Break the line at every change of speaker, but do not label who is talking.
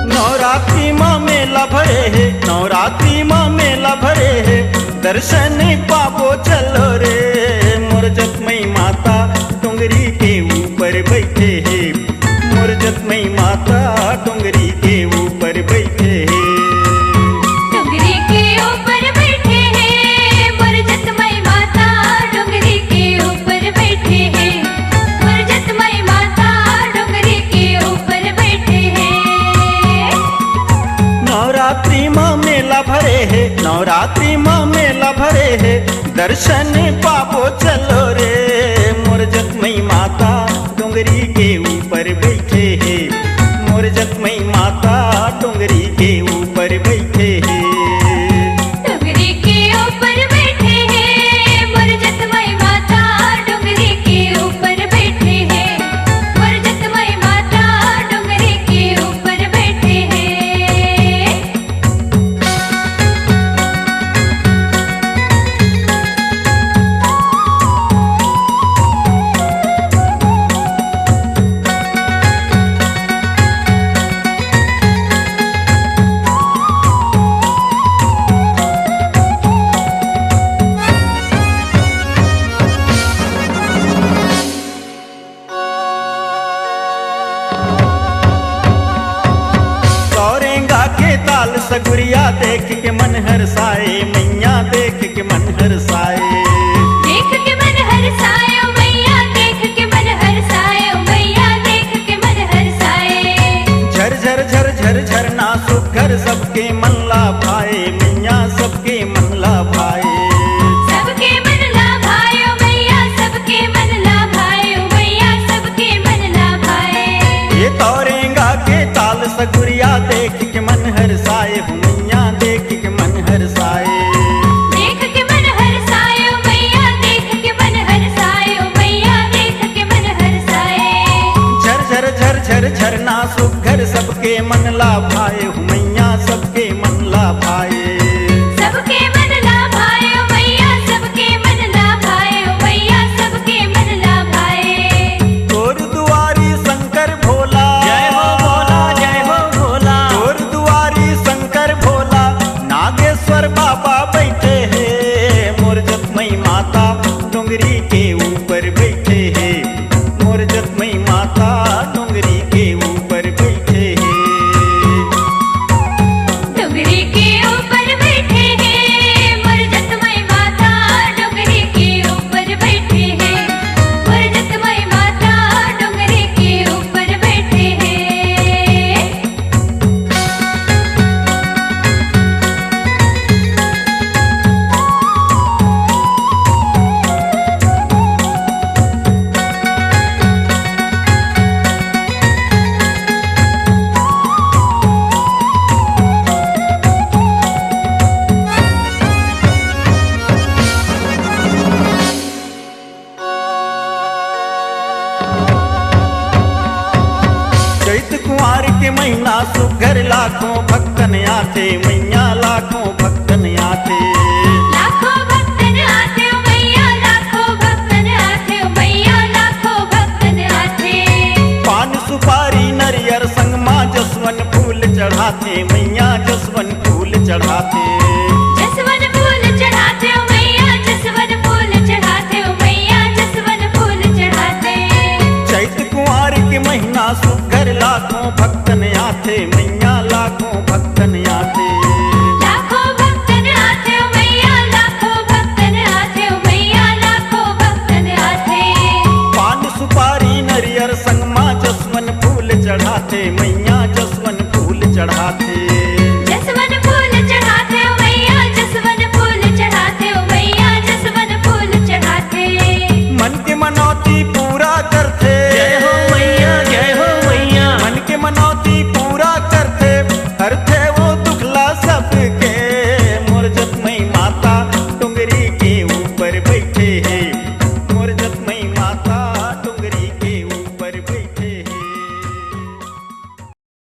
नवरात्रि माँ मेला भरे है, नवरात्रि माँ मेला भरे है, दर्शन पापो चलो रे। मोर जतमई माता डोंगरी के ऊपर बैठे है, मोर जतमई माता डोंगरी के ऊपर बैठे है।
डोंगरी के ऊपर बैठे हैं, मोर जतमई माता डोंगरी के ऊपर बैठे हैं, मोर जतमई माता डोंगरी के ऊपर बैठे हैं।
नवरात्रि माँ मेला भरे है, नवरात्रि माँ मेला भरे है, दर्शन पापो चलो रे। मोर जतमई माता डोंगरी के ऊपर बैठे है, मोर जतमई माता डोंगरी के ऊपर बैठे है।
डोंगरी के ऊपर बैठे हैं, मोर जतमई माता डोंगरी के ऊपर बैठे हैं, मोर जतमई माता डोंगरी के ऊपर बैठे हैं।
गौरेंगा के ताल सगुरिया देख के मन हरसाए, मैया देख के मन हरसाए।
देख के मन हरसायो मैया, देख के मन हरसायो मैया, देख के मन हरसाए।
झर झर झर झर झरना सुघर सबके मन ला भाए, मैया सबके मन ला भाए।
सबके मन ला भायो मैया, सबके मन ला भायो मैया, सबके मन ला भाए।
ये तौरेंगा के ताल सगुरिया देख के मन हरसाए, मैया देख के मन हरसाए।
देख के मन हरसायो मैया, देख के मन हरसायो मैया, देख के मन हरसाए।
झर झर झर झर झरना सुघर सबके मन ला भाए, मैया सबके मन ला भाए।
सबके मन ला भायो मैया, सबके मन ला भायो मैया, सबके मन ला भाए।
तोर दुआरी शंकर भोला, जय हो भोला, जय हो भोला। तोर दुआरी शंकर भोला, नागेश्वर बाबा बैठे हैं, मोर जतमई माता डोंगरी के ऊपर बैठे हैं, मोर जतमई माता डोंगरी के ऊपर बैठे हैं।
डोंगरी के ऊपर बैठे हैं, मोर जतमई माता डोंगरी के ऊपर बैठे हैं, मोर जतमई माता डोंगरी के ऊपर बैठे हैं।
चैत कुंवार के महीना सुघर लाखों भक्तन आते, मैया लाखों भक्तन आते।
लाखों भक्तन आते हो मैया, लाखों भक्तन आते हो मैया, लाखों भक्तन आते।
पान सुपारी नरियर संग माँ जसवन फूल चढ़ाते, मैया जसवन फूल चढ़ाते।
जसवन फूल चढ़ाते हो मैया, जसवन फूल चढ़ाते हो मैया, जसवन फूल चढ़ाते।
चैत कुंवार के महीना सुघर लाखों भक्तन आते,